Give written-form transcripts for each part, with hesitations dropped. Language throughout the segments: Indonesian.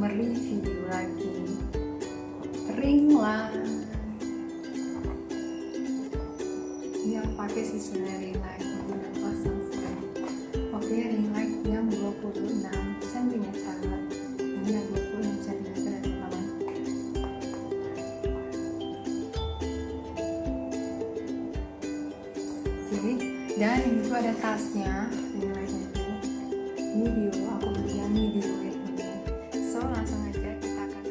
mereview lagi Ringlight yang pakai sistem Ringlight pasang spray. Oke, Ringlight yang 26 cm, ini yang 26 cm ya teman-teman. Oke, dan ini tuh ada tasnya. Ringlightnya itu Midio, aku beli yang Midio ya teman-teman. So langsung aja kita akan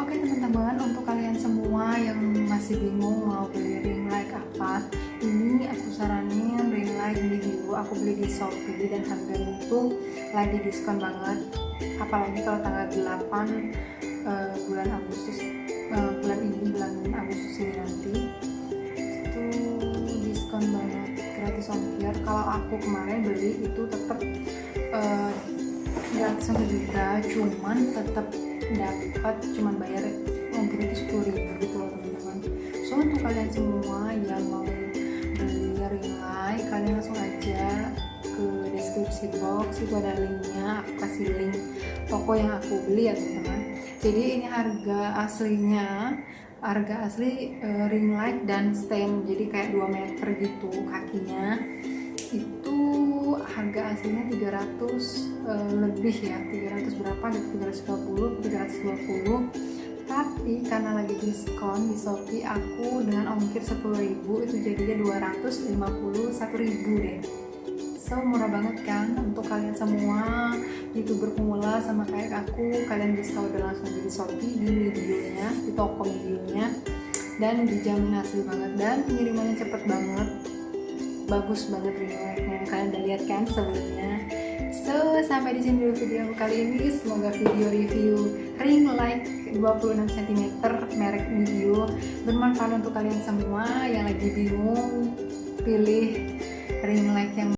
Oke teman-teman, untuk kalian semua yang masih bingung mau beli ring light Ini aku saranin Ringlight Midio, aku beli di Shopee dan harganya tuh lagi diskon banget, apalagi kalau tanggal 8 bulan Agustus, bulan Agustus ini nanti itu diskon banget, gratis ongkir. Kalau aku kemarin beli itu tetap gratis ongkir juga, cuman tetap dapat cuman bayar ongkir itu 10.000 gitu loh teman-teman. So untuk kalian semua yang mau beli Ringlight, kalian langsung aja ke deskripsi box, itu ada linknya, aku kasih link toko yang aku beli ya teman-teman. Jadi ini harga asli Ringlight dan stand, jadi kayak 2 meter gitu kakinya. Itu harga aslinya 300 lebih ya, 300 berapa gitu, 350, 320. Tapi karena lagi diskon di Shopee, aku dengan ongkir 10.000 itu jadinya 251.000 deh. So murah banget kan untuk kalian semua YouTuber pemula sama kayak aku. Kalian bisa udah langsung di Shopee, di Midionya, di toko Midionya, dan dijamin asli banget dan pengirimannya cepet banget, bagus banget Ringlightnya. Kalian udah lihat kan sebelumnya. So sampai di sini dulu video kali ini. Semoga video review Ringlight 26 cm merek Midio bermanfaat untuk kalian semua yang lagi bingung pilih Ringlight yang